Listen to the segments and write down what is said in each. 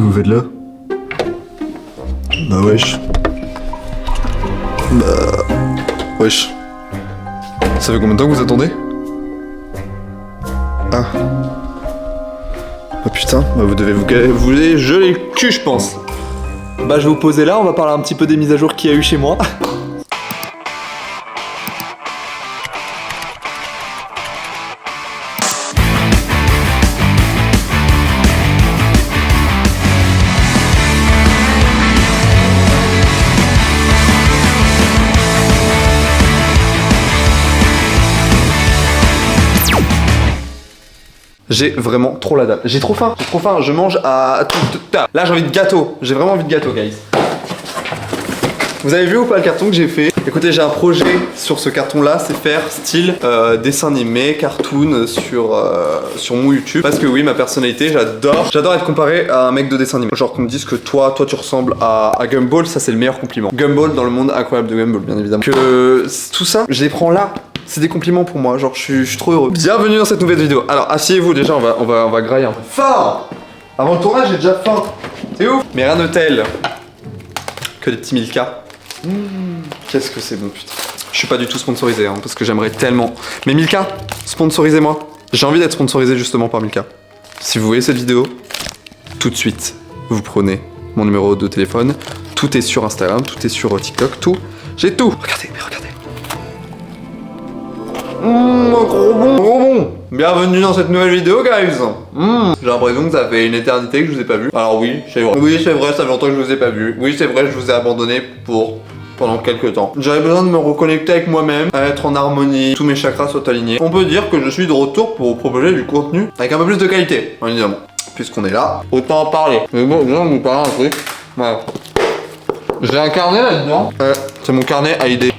vous faites là? Bah wesh. Bah... Wesh. Ça fait combien de temps que vous attendez? Ah. Oh putain, bah vous devez vous geler le cul je pense. Bah je vais vous poser là, on va parler un petit peu des mises à jour qu'il y a eu chez moi. J'ai vraiment trop la dalle. J'ai trop faim, je mange à tout. Là j'ai envie de gâteau, j'ai vraiment envie de gâteau, guys. Vous avez vu ou pas le carton que j'ai fait? Écoutez, j'ai un projet sur ce carton là, c'est faire style dessin animé, cartoon sur mon YouTube. Parce que oui, ma personnalité, j'adore être comparé à un mec de dessin animé. Genre qu'on me dise que toi tu ressembles à Gumball, ça c'est le meilleur compliment. Gumball dans le monde incroyable de Gumball, bien évidemment. Que tout ça, je les prends là. C'est des compliments pour moi, genre je suis trop heureux. Bienvenue dans cette nouvelle vidéo. Alors asseyez-vous déjà, on va grailler un peu. Faim. Avant le tournage j'ai déjà faim. C'est ouf. Mais rien de tel que des petits Milka. Qu'est-ce que c'est bon putain. Je suis pas du tout sponsorisé hein, parce que j'aimerais tellement. Mais Milka, sponsorisez-moi. J'ai envie d'être sponsorisé justement par Milka. Si vous voyez cette vidéo, tout de suite, vous prenez mon numéro de téléphone. Tout est sur Instagram, tout est sur TikTok, tout. J'ai tout. Regardez, mais regardez. Gros bon. Bienvenue dans cette nouvelle vidéo, guys. J'ai l'impression que ça fait une éternité que je vous ai pas vu. Alors oui, c'est vrai. Oui, c'est vrai, ça fait longtemps que je vous ai pas vu. Oui, c'est vrai, je vous ai abandonné pendant quelques temps. J'avais besoin de me reconnecter avec moi-même, à être en harmonie, tous mes chakras soient alignés. On peut dire que je suis de retour pour vous proposer du contenu avec un peu plus de qualité, évidemment. Puisqu'on est là, autant en parler. Mais bon, je vais vous parler un truc. Voilà. J'ai un carnet là-dedans. C'est mon carnet à idées.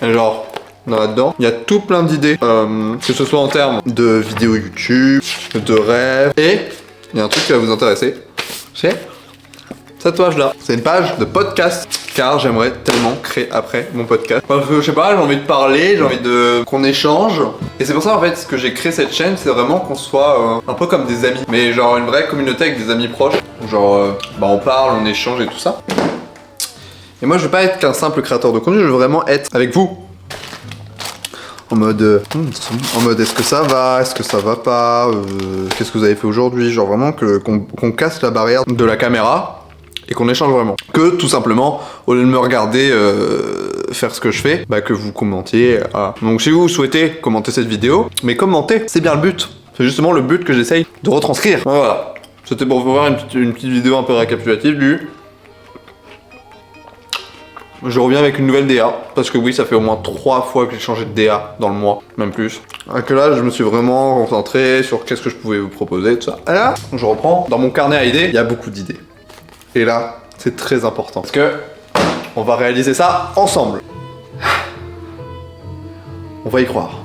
Et genre... là-dedans, il y a tout plein d'idées, que ce soit en termes de vidéos YouTube, de rêves, et il y a un truc qui va vous intéresser, c'est cette page-là. C'est une page de podcast, car j'aimerais tellement créer après mon podcast. Parce que je sais pas, j'ai envie de parler, j'ai envie qu'on échange, et c'est pour ça en fait que j'ai créé cette chaîne, c'est vraiment qu'on soit un peu comme des amis, mais genre une vraie communauté avec des amis proches, genre on parle, on échange et tout ça. Et moi je veux pas être qu'un simple créateur de contenu, je veux vraiment être avec vous. En mode est-ce que ça va, est-ce que ça va pas, qu'est-ce que vous avez fait aujourd'hui, genre vraiment qu'on casse la barrière de la caméra et qu'on échange vraiment. Que tout simplement, au lieu de me regarder faire ce que je fais, bah que vous commentiez. Donc si vous souhaitez commenter cette vidéo, mais commentez, c'est bien le but. C'est justement le but que j'essaye de retranscrire. Voilà. C'était pour vous voir une petite vidéo un peu récapitulative du... Je reviens avec une nouvelle DA, parce que oui, ça fait au moins 3 fois que j'ai changé de DA dans le mois, même plus. Et que là, je me suis vraiment concentré sur qu'est-ce que je pouvais vous proposer, tout ça. Et là, je reprends, dans mon carnet à idées, il y a beaucoup d'idées. Et là, c'est très important, parce que on va réaliser ça ensemble. On va y croire.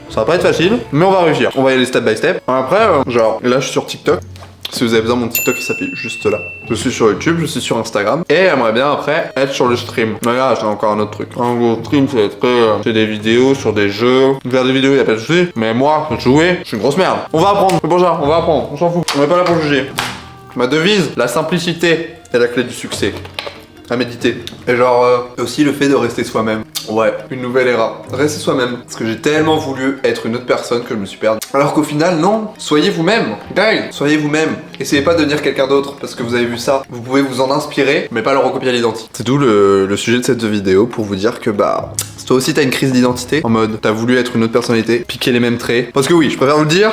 Ça va pas être facile, mais on va réussir. On va y aller step by step. Après, genre, là, je suis sur TikTok. Si vous avez besoin, mon TikTok il s'affiche juste là. Je suis sur YouTube, je suis sur Instagram. Et j'aimerais bien après être sur le stream. Mais là, j'ai encore un autre truc. Le stream, c'est des vidéos sur des jeux. Faire des vidéos, il y a pas de souci. Mais moi, jouer, je suis une grosse merde. On va apprendre, c'est pour ça, on va apprendre. On s'en fout. On n'est pas là pour juger. Ma devise, la simplicité est la clé du succès. À méditer. Et genre, aussi le fait de rester soi-même. Ouais, une nouvelle era. Restez soi-même. Parce que j'ai tellement voulu être une autre personne que je me suis perdu. Alors qu'au final, non. Soyez vous-même. Guys, soyez vous-même. Essayez pas de devenir quelqu'un d'autre. Parce que vous avez vu ça. Vous pouvez vous en inspirer, mais pas le recopier à l'identique. C'est tout le sujet de cette vidéo pour vous dire que bah... si toi aussi t'as une crise d'identité, en mode t'as voulu être une autre personnalité, piquer les mêmes traits. Parce que oui, je préfère vous le dire.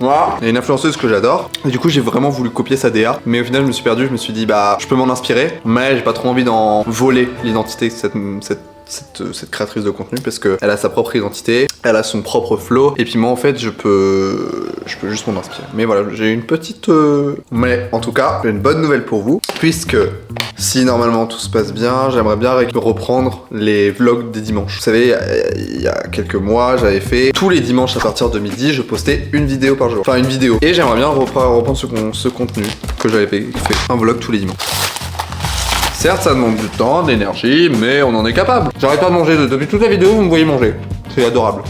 Voilà, il y a une influenceuse que j'adore. Et du coup, j'ai vraiment voulu copier sa DA. Mais au final, je me suis perdu. Je me suis dit, bah, je peux m'en inspirer. Mais j'ai pas trop envie d'en voler l'identité de cette créatrice de contenu. Parce qu'elle a sa propre identité. Elle a son propre flow. Et puis moi, en fait, je peux juste m'en inspirer. Mais voilà, j'ai une petite... Mais en tout cas, j'ai une bonne nouvelle pour vous. Puisque si normalement tout se passe bien, j'aimerais bien reprendre les vlogs des dimanches. Vous savez, il y a quelques mois, j'avais fait tous les dimanches à partir de midi, je postais une vidéo par jour. Enfin, une vidéo. Et j'aimerais bien reprendre ce contenu que j'avais fait. Un vlog tous les dimanches. Certes, ça demande du temps, de l'énergie, mais on en est capable. J'arrête pas de manger. Depuis toute la vidéo, vous me voyez manger. C'est adorable.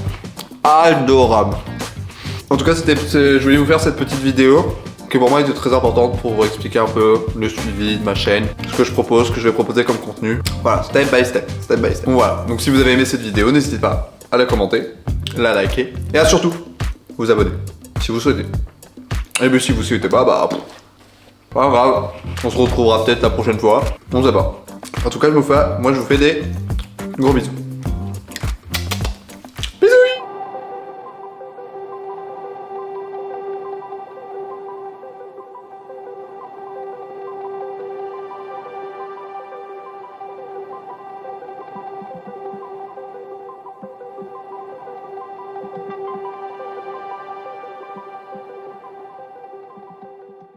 Adorable. En tout cas, je voulais vous faire cette petite vidéo qui pour moi était très importante pour vous expliquer un peu le suivi de ma chaîne, ce que je propose, ce que je vais proposer comme contenu. Voilà, step by step, step by step. Donc voilà, donc si vous avez aimé cette vidéo, n'hésitez pas à la commenter, la liker et à surtout vous abonner si vous souhaitez. Et puis si vous souhaitez pas, bah pas grave, on se retrouvera peut-être la prochaine fois, on sait pas. En tout cas, moi je vous fais des gros bisous.